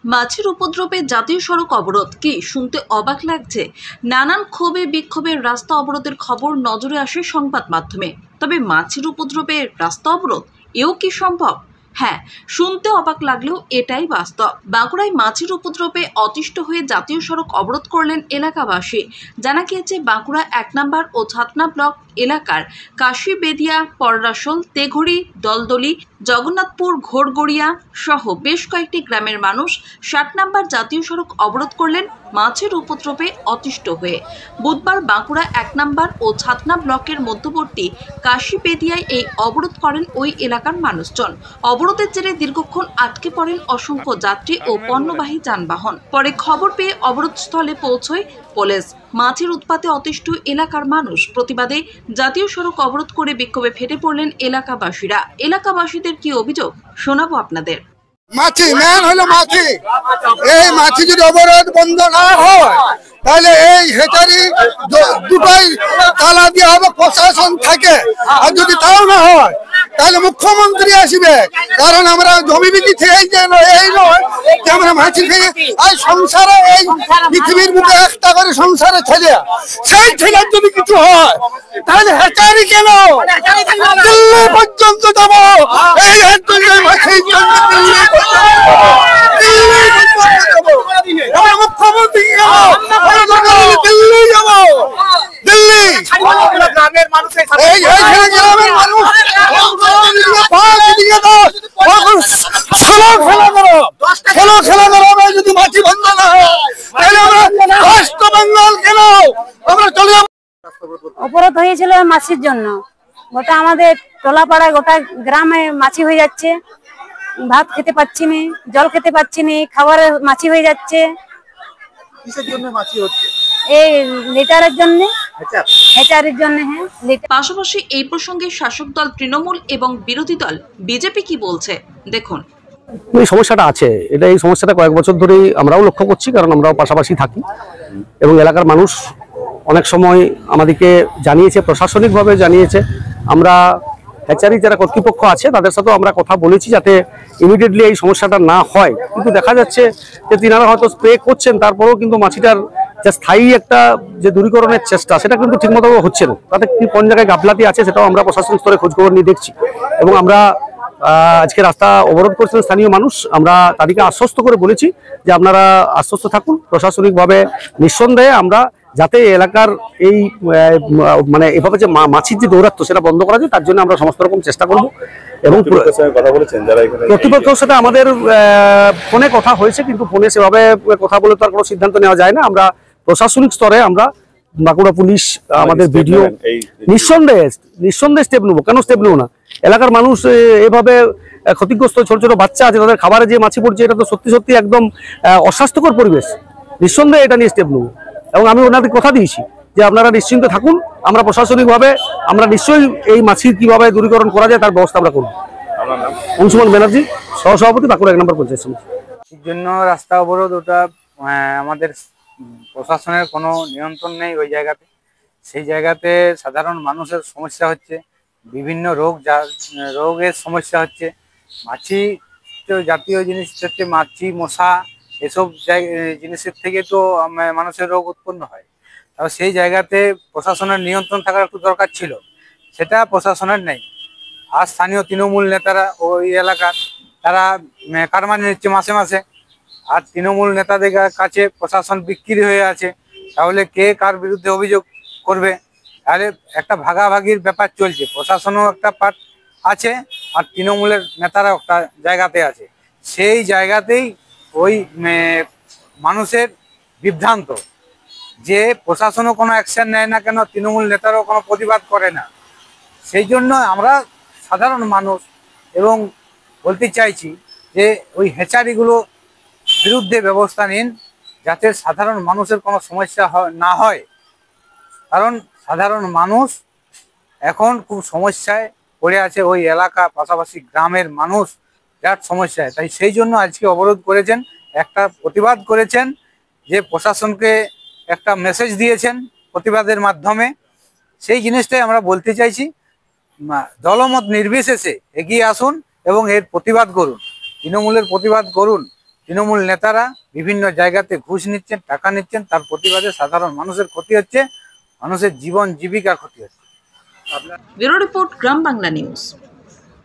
মাছের উপদ্রবে জাতীয় সড়ক অবরোধ কি শুনতে অবাক লাগছে। নানান ক্ষোভে বিক্ষোভের রাস্তা অবরোধের খবর নজরে আসে সংবাদ মাধ্যমে। তবে মাছের উপদ্রবে রাস্তা অবরোধ এও কি সম্ভব? হ্যাঁ, শুনতে অবাক লাগলেও এটাই বাস্তব। বাঁকুড়ায় মাছের উপদ্রবে অতিষ্ঠ হয়ে জাতীয় সড়ক অবরোধ করলেন এলাকাবাসী। জানা গিয়েছে, বাঁকুড়া ১ নম্বর ও ছাতনা ব্লক এলাকার কাশীবেদিয়া, পররাসল, তেঘড়ি, দলদলি, জগন্নাথপুর, ঘোড়গড়িয়া সহ বেশ কয়েকটি গ্রামের মানুষ ৬০ নম্বর জাতীয় সড়ক অবরোধ করলেন মাছের উপদ্রবে অতিষ্ঠ হয়ে। বুধবার বাঁকুড়া ১ নম্বর ও ছাতনা ব্লকের মধ্যবর্তী কাশীবেদিয়ায় এই অবরোধ করেন ওই এলাকার মানুষজন। অবরোধের জেরে দীর্ঘক্ষণ আটকে পড়েন অসংখ্য যাত্রী ও পণ্যবাহী যানবাহন। পরে খবর পেয়ে অবরোধস্থলে পৌঁছয় পুলিশ। মাছের উৎপাতে অতিষ্ঠ এলাকার মানুষ প্রতিবাদে জাতীয় সড়ক অবরোধ করে বিক্ষোভে ফেটে পড়লেন এলাকাবাসীরা। এলাকাবাসীদের কি অভিযোগ শোনাবো আপনাদের। মাছি মেন হলো মাছি, এই মাছি যদি অবরোধ বন্ধ না হয় তাহলে এই হেচারি দুটোই তালা দিয়ে হবে, প্রশাসন থাকে। আর যদি তাও না হয় তাহলে মুখ্যমন্ত্রী আসবে, কারণ আমরা জমি বিক্রি থেকে এই নয় যে আমরা মাছি খেয়ে আর সংসারে এই পৃথিবীর মুখে একটা করে সংসারে ছেলে, সেই ছেলের যদি কিছু হয় তাহলে হেচারি কেন দিল্লি পর্যন্ত যাবো। এই মাছির জন্য মুখ্যমন্ত্রী দিল্লি যাবো, দিল্লি গ্রামের মানুষ খেলা করো যদি মাছি বন্ধ না হয় তাহলে আমরা রাষ্ট্র বেঙ্গল কেন আমরা চলে যাবো। অবরোধ হয়েছিল মাছির জন্য। গোটা আমাদের টোলাপাড়ায় গোটা গ্রামে মাছি হয়ে যাচ্ছে, ভাত খেতে পাচ্ছি না, জল খেতে পাচ্ছি না, খাবারে মাছি হয়ে যাচ্ছে। কিসের জন্য মাছি হচ্ছে? এই লিটারের জন্য, হেচারের জন্য। হ্যাঁ, পাশাপাশি এই প্রসঙ্গে শাসক দল তৃণমূল এবং বিরোধী দল বিজেপি কি বলছে দেখুন। এই সমস্যাটা আছে, এই সমস্যাটা কয়েক বছর ধরেই আমরাও লক্ষ্য করছি, কারণ আমরাও পাশাপাশি থাকি এবং এলাকার মানুষ অনেক সময় আমাদেরকে জানিয়েছে, প্রশাসনিকভাবে জানিয়েছে। আমরা হ্যাচারি যারা কর্তৃপক্ষ আছে তাদের সাথেও আমরা কথা বলেছি যাতে ইমিডিয়েটলি এই সমস্যাটা না হয়, কিন্তু দেখা যাচ্ছে যে তিনারা হয়তো স্প্রে করছেন, তারপরেও কিন্তু মাছিটার যে স্থায়ী একটা যে দূরীকরণের চেষ্টা সেটা কিন্তু ঠিকমতো হচ্ছে না। তাতে কি কোন জায়গায় গাফলাতি আছে সেটাও আমরা প্রশাসনিক স্তরে খোঁজখবর নিয়ে দেখছি এবং আমরা আজকে রাস্তা অবরোধ করছেন স্থানীয় মানুষ। আমরা তাদেরকে আশ্বস্ত করে বলেছি যে আপনারা আশ্বস্ত থাকুন, প্রশাসনিকভাবে নিঃসন্দেহে আমরা যাতে এলাকার এই মানে এভাবে যে মাছির যে দৌরাত্ম সেটা বন্ধ করা যায় তার জন্য আমরা সমস্ত রকম চেষ্টা করব। এবং কর্তৃপক্ষের সাথে আমাদের ফোনে কথা হয়েছে, কিন্তু ফোনে সেভাবে কথা বলে তো আর কোনো সিদ্ধান্ত নেওয়া যায় না। আমরা প্রশাসনিক স্তরে আমরা বাঁকুড়া পুলিশ, আমাদের ভিডিও নিঃসন্দেহে স্টেপ নেবো। কেন স্টেপ নেবো না? এলাকার মানুষ এভাবে ক্ষতিগ্রস্ত, ছোট ছোট বাচ্চা আছে, তাদের খাবারে যে মাছি পড়ছে এটা তো সত্যি সত্যি একদম অস্বাস্থ্যকর পরিবেশ। নিঃসন্দেহে এটা নিয়ে স্টেপ নেবো এবং আমি ওনাদের কথা দিয়েছি যে আপনারা নিশ্চিন্ত থাকুন, আমরা প্রশাসনিকভাবে আমরা নিশ্চয়ই এই মাছির কিভাবে দূরীকরণ করা যায় তার ব্যবস্থা আমরা করব। অংশুমান ব্যানার্জি, সহসভাপতি, বাঁকুড়া ১ নম্বর পঞ্চায়েত সমিতি। এর জন্য রাস্তা অবরোধ, ওটা আমাদের প্রশাসনের কোনো নিয়ন্ত্রণ নেই ওই জায়গাতে। সেই জায়গাতে সাধারণ মানুষের সমস্যা হচ্ছে, বিভিন্ন রোগের সমস্যা হচ্ছে। মাছি তো জাতীয় জিনিস হচ্ছে, মাছি মশা এসব জিনিসের থেকে তো মানুষের রোগ উৎপন্ন হয়। তাও সেই জায়গাতে প্রশাসনের নিয়ন্ত্রণ থাকার একটু দরকার ছিল, সেটা প্রশাসনের নেই। আর স্থানীয় তৃণমূল নেতারা ওই এলাকার তারা কারমানি নিচ্ছে মাসে মাসে, আর তৃণমূল নেতাদের কাছে প্রশাসন বিক্রি হয়ে আছে। তাহলে কে কার বিরুদ্ধে অভিযোগ করবে? তাহলে একটা ভাগাভাগির ব্যাপার চলছে, প্রশাসনও একটা পার্ট আছে আর তৃণমূলের নেতারাও একটা জায়গাতে আছে। সেই জায়গাতেই ওই মানুষের বিভ্রান্ত যে প্রশাসনও কোনো অ্যাকশন নেয় না কেন, তৃণমূল নেতারাও কোনো প্রতিবাদ করে না। সেই জন্য আমরা সাধারণ মানুষ এবং বলতে চাইছি যে ওই হেচারিগুলো বিরুদ্ধে ব্যবস্থা নিন, যাতে সাধারণ মানুষের কোনো সমস্যা না হয়। কারণ সাধারণ মানুষ এখন খুব সমস্যায় পড়ে আছে, ওই এলাকা পাশাপাশি গ্রামের মানুষ বিরাট সমস্যায়। তাই সেই জন্য আজকে অবরোধ করেছেন, একটা প্রতিবাদ করেছেন, যে প্রশাসনকে একটা মেসেজ দিয়েছেন প্রতিবাদের মাধ্যমে। সেই জিনিসটাই আমরা বলতে চাইছি, দলমত নির্বিশেষে এগিয়ে আসুন এবং এর প্রতিবাদ করুন, তৃণমূলের প্রতিবাদ করুন। তৃণমূল নেতারা বিভিন্ন জায়গাতে ঘুষ নিচ্ছেন, টাকা নিচ্ছেন, তার প্রতিবাদে সাধারণ মানুষের ক্ষতি হচ্ছে, মানুষের জীবন জীবিকার ক্ষতি হচ্ছে। ব্যুরো রিপোর্ট, গ্রাম বাংলা নিউজ।